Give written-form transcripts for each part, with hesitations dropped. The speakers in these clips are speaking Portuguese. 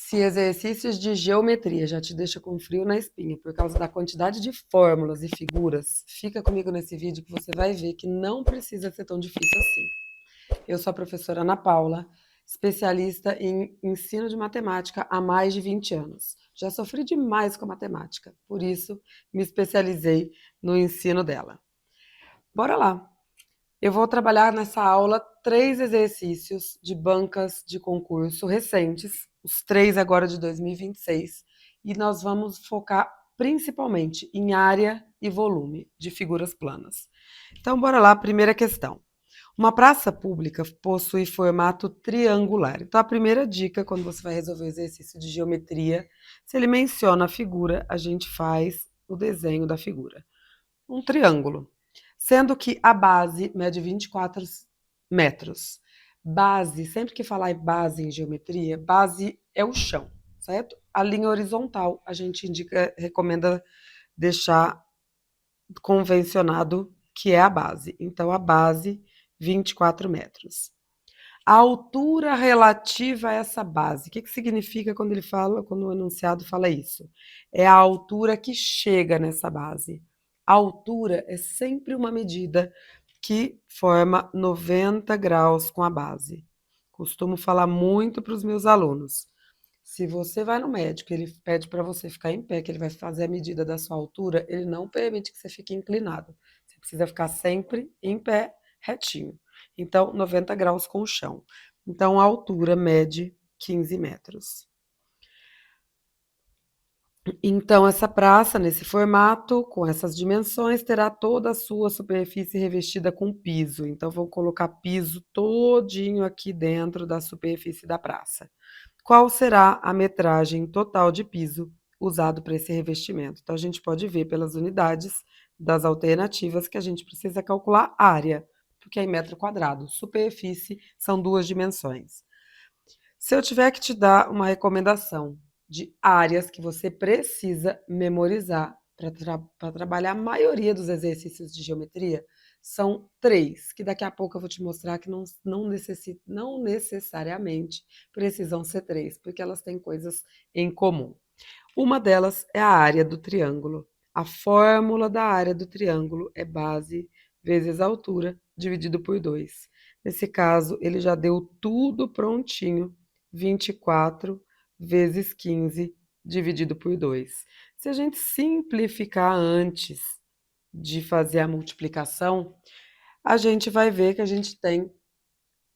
Se exercícios de geometria já te deixa com frio na espinha por causa da quantidade de fórmulas e figuras, fica comigo nesse vídeo que você vai ver que não precisa ser tão difícil assim. Eu sou a professora Ana Paula, especialista em ensino de matemática há mais de 20 anos. Já sofri demais com a matemática, por isso me especializei no ensino dela. Bora lá! Eu vou trabalhar nessa aula 3 exercícios de bancas de concurso recentes, os 3 agora de 2026, e nós vamos focar principalmente em área e volume de figuras planas. Então, bora lá, primeira questão. Uma praça pública possui formato triangular. Então, a primeira dica, quando você vai resolver o exercício de geometria, se ele menciona a figura, a gente faz o desenho da figura. Um triângulo, sendo que a base mede 24 metros. Base, sempre que falar em base em geometria, base é o chão, certo? A linha horizontal a gente recomenda deixar convencionado que é a base. Então, a base, 24 metros. A altura relativa a essa base. O que significa quando ele fala, quando o enunciado fala isso? É a altura que chega nessa base. A altura é sempre uma medida que forma 90 graus com a base. Costumo falar muito para os meus alunos. Se você vai no médico, ele pede para você ficar em pé, que ele vai fazer a medida da sua altura, ele não permite que você fique inclinado. Você precisa ficar sempre em pé, retinho. Então, 90 graus com o chão. Então, a altura mede 15 metros. Então, essa praça, nesse formato, com essas dimensões, terá toda a sua superfície revestida com piso. Então, vou colocar piso todinho aqui dentro da superfície da praça. Qual será a metragem total de piso usado para esse revestimento? Então, a gente pode ver pelas unidades das alternativas que a gente precisa calcular área, porque é em metro quadrado. Superfície são 2 dimensões. Se eu tiver que te dar uma recomendação de áreas que você precisa memorizar para trabalhar a maioria dos exercícios de geometria, são 3, que daqui a pouco eu vou te mostrar que não necessariamente precisam ser 3, porque elas têm coisas em comum. Uma delas é a área do triângulo. A fórmula da área do triângulo é base vezes altura dividido por 2. Nesse caso, ele já deu tudo prontinho, 24 vezes 15 dividido por 2. Se a gente simplificar antes de fazer a multiplicação, a gente vai ver que a gente tem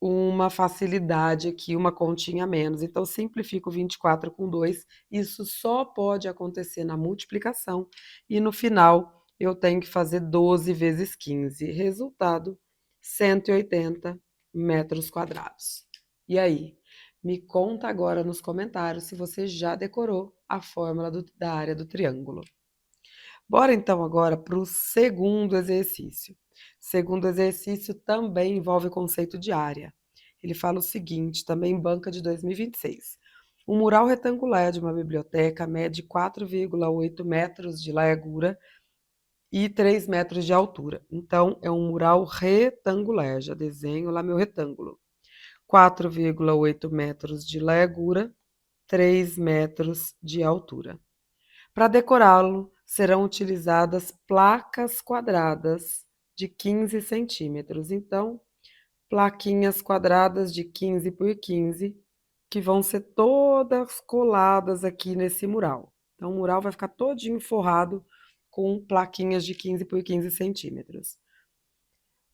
uma facilidade aqui, uma continha a menos. Então, simplifico 24 com 2. Isso só pode acontecer na multiplicação. E no final, eu tenho que fazer 12 vezes 15. Resultado, 180 metros quadrados. E aí? Me conta agora nos comentários se você já decorou a fórmula da área do triângulo. Bora então agora para o segundo exercício. Segundo exercício também envolve o conceito de área. Ele fala o seguinte, também banca de 2026. Um mural retangular de uma biblioteca mede 4,8 metros de largura e 3 metros de altura. Então, é um mural retangular. Já desenho lá meu retângulo. 4,8 metros de largura, 3 metros de altura. Para decorá-lo, serão utilizadas placas quadradas de 15 centímetros. Então, plaquinhas quadradas de 15 por 15, que vão ser todas coladas aqui nesse mural. Então, o mural vai ficar todinho forrado com plaquinhas de 15 por 15 centímetros,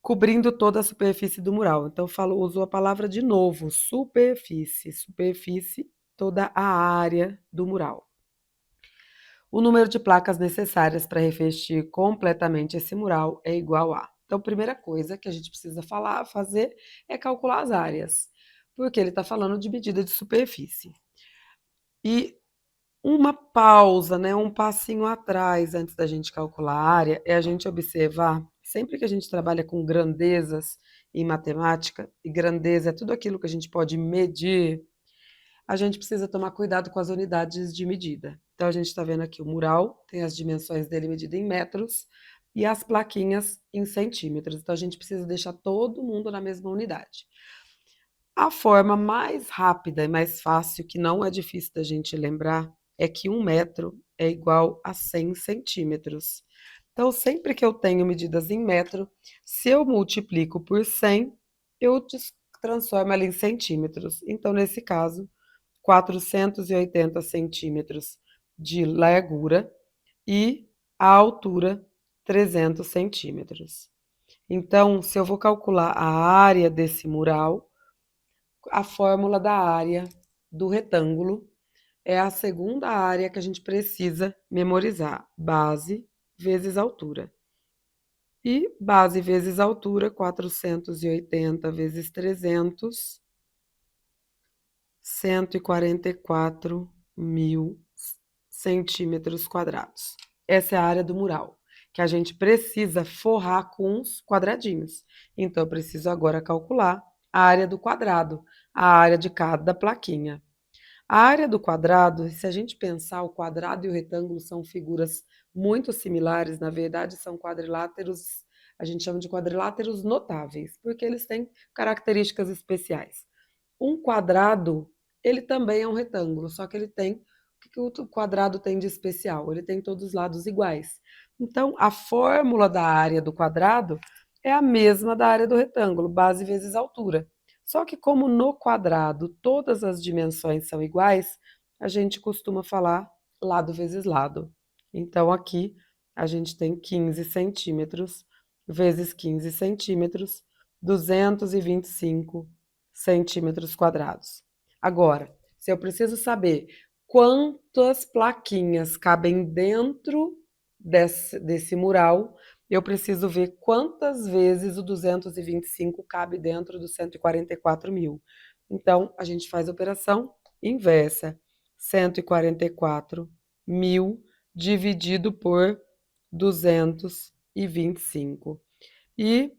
cobrindo toda a superfície do mural. Então, uso a palavra de novo, superfície. Superfície, toda a área do mural. O número de placas necessárias para revestir completamente esse mural é igual a. Então, a primeira coisa que a gente precisa fazer é calcular as áreas, porque ele está falando de medida de superfície. E uma pausa, né, um passinho atrás antes da gente calcular a área é a gente observar, sempre que a gente trabalha com grandezas em matemática, e grandeza é tudo aquilo que a gente pode medir, a gente precisa tomar cuidado com as unidades de medida. Então, a gente está vendo aqui o mural, tem as dimensões dele medidas em metros e as plaquinhas em centímetros. Então, a gente precisa deixar todo mundo na mesma unidade. A forma mais rápida e mais fácil, que não é difícil da gente lembrar, é que 1 metro é igual a 100 centímetros. Então, sempre que eu tenho medidas em metro, se eu multiplico por 100, eu transformo ela em centímetros. Então, nesse caso, 480 centímetros de largura e a altura 300 centímetros. Então, se eu vou calcular a área desse mural, a fórmula da área do retângulo é a segunda área que a gente precisa memorizar: base vezes altura. E base vezes altura, 480 vezes 300, 144.000 centímetros quadrados. Essa é a área do mural, que a gente precisa forrar com os quadradinhos. Então, eu preciso agora calcular a área do quadrado, a área de cada plaquinha. A área do quadrado, se a gente pensar, o quadrado e o retângulo são figuras muito similares, na verdade, são quadriláteros, a gente chama de quadriláteros notáveis, porque eles têm características especiais. Um quadrado, ele também é um retângulo, só que ele tem o que o quadrado tem de especial? Ele tem todos os lados iguais. Então, a fórmula da área do quadrado é a mesma da área do retângulo, base vezes altura. Só que como no quadrado todas as dimensões são iguais, a gente costuma falar lado vezes lado. Então, aqui a gente tem 15 centímetros vezes 15 centímetros, 225 centímetros quadrados. Agora, se eu preciso saber quantas plaquinhas cabem dentro desse mural, eu preciso ver quantas vezes o 225 cabe dentro dos 144.000. Então, a gente faz a operação inversa: 144.000 dividido por 225. E,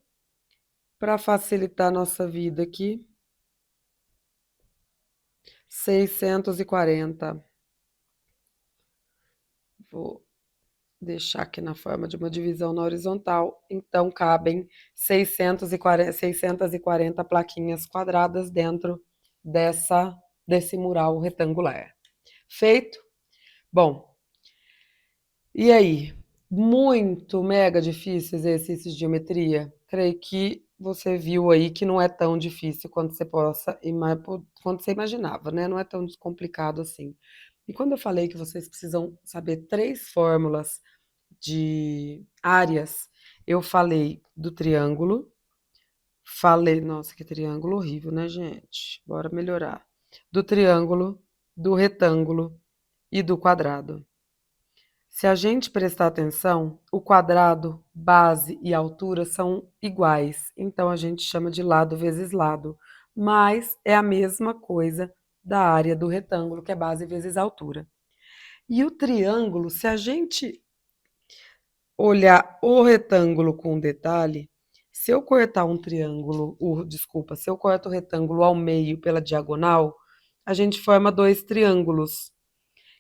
para facilitar a nossa vida aqui, 640. Vou deixar aqui na forma de uma divisão na horizontal. Então, cabem 640 plaquinhas quadradas dentro desse mural retangular. Feito? Bom, e aí? Muito mega difícil exercício de geometria? Creio que você viu aí que não é tão difícil quanto você quanto você imaginava, né? Não é tão complicado assim. E quando eu falei que vocês precisam saber 3 fórmulas de áreas, eu falei do triângulo, falei, nossa, que triângulo horrível, né, gente? Bora melhorar. Do triângulo, do retângulo e do quadrado. Se a gente prestar atenção, o quadrado, base e altura são iguais, então a gente chama de lado vezes lado, mas é a mesma coisa da área do retângulo, que é base vezes altura. E o triângulo, se a gente olhar o retângulo com detalhe, se eu cortar um triângulo, desculpa, se eu corto o retângulo ao meio pela diagonal, a gente forma 2 triângulos.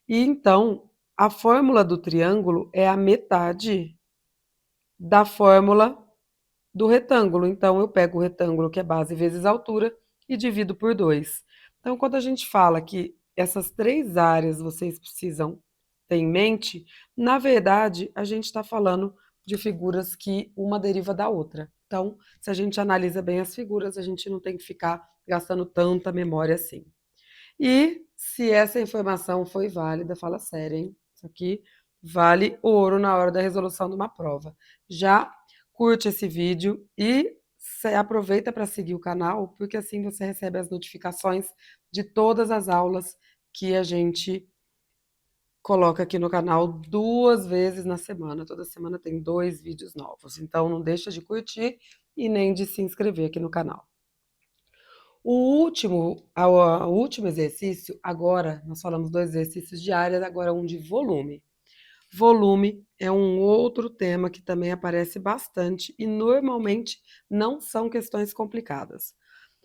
E então, a fórmula do triângulo é a metade da fórmula do retângulo. Então, eu pego o retângulo, que é base vezes altura, e divido por 2. Então, quando a gente fala que essas 3 áreas vocês precisam ter em mente, na verdade, a gente está falando de figuras que uma deriva da outra. Então, se a gente analisa bem as figuras, a gente não tem que ficar gastando tanta memória assim. E se essa informação foi válida, fala sério, hein? Isso aqui vale ouro na hora da resolução de uma prova. Já curte esse vídeo e aproveita para seguir o canal, porque assim você recebe as notificações de todas as aulas que a gente coloca aqui no canal 2 vezes na semana. Toda semana tem 2 vídeos novos. Então não deixa de curtir e nem de se inscrever aqui no canal. O último exercício, agora nós falamos 2 exercícios de áreas, agora um de volume. Volume é um outro tema que também aparece bastante e normalmente não são questões complicadas.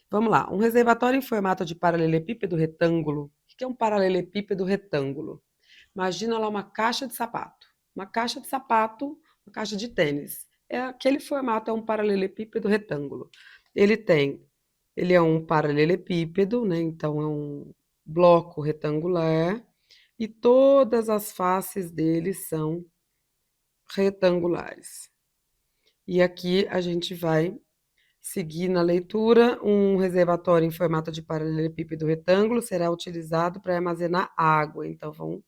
Vamos lá, um reservatório em formato de paralelepípedo retângulo. O que é um paralelepípedo retângulo? Imagina lá uma caixa de sapato. Uma caixa de sapato, uma caixa de tênis. Aquele formato é um paralelepípedo retângulo. Ele tem Ele é um paralelepípedo, né, então é um bloco retangular e todas as faces dele são retangulares. E aqui a gente vai seguir na leitura. Um reservatório em formato de paralelepípedo retângulo será utilizado para armazenar água. Então, vamos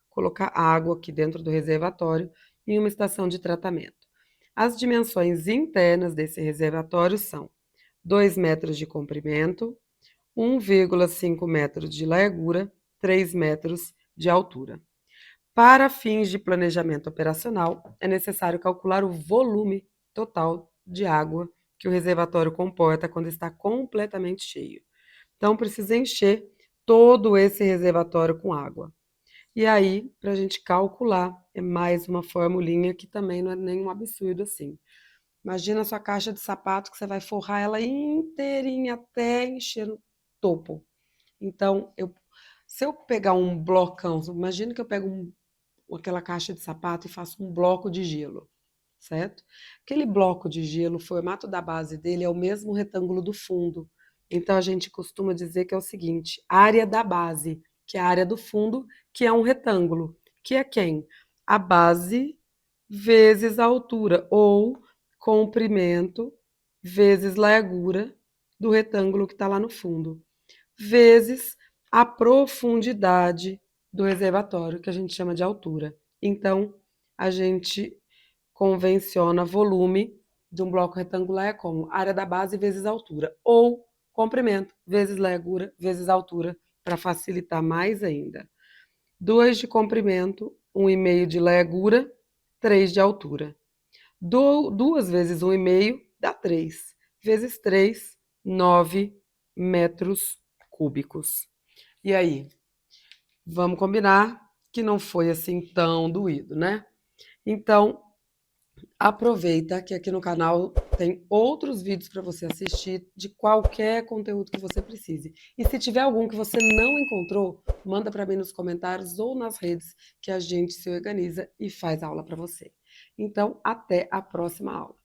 colocar água aqui dentro do reservatório em uma estação de tratamento. As dimensões internas desse reservatório são 2 metros de comprimento, 1,5 metros de largura, 3 metros de altura. Para fins de planejamento operacional, é necessário calcular o volume total de água que o reservatório comporta quando está completamente cheio. Então, precisa encher todo esse reservatório com água. E aí, para a gente calcular, é mais uma formulinha que também não é nenhum absurdo assim. Imagina a sua caixa de sapato que você vai forrar ela inteirinha até encher no topo. Então, se eu pegar um blocão, imagina que eu pego aquela caixa de sapato e faço um bloco de gelo, certo? Aquele bloco de gelo, o formato da base dele é o mesmo retângulo do fundo. Então a gente costuma dizer que é o seguinte: área da base, que é a área do fundo, que é um retângulo, que é quem? A base vezes a altura, ou comprimento vezes largura do retângulo que está lá no fundo, vezes a profundidade do reservatório, que a gente chama de altura. Então, a gente convenciona volume de um bloco retangular como área da base vezes altura, ou comprimento vezes largura vezes altura, para facilitar mais ainda. 2 de comprimento, 1,5 de largura, 3 de altura. 2 vezes 1,5 dá 3. Vezes 3, 9 metros cúbicos. E aí? Vamos combinar que não foi assim tão doído, né? Então, aproveita que aqui no canal tem outros vídeos para você assistir de qualquer conteúdo que você precise. E se tiver algum que você não encontrou, manda para mim nos comentários ou nas redes que a gente se organiza e faz aula para você. Então, até a próxima aula.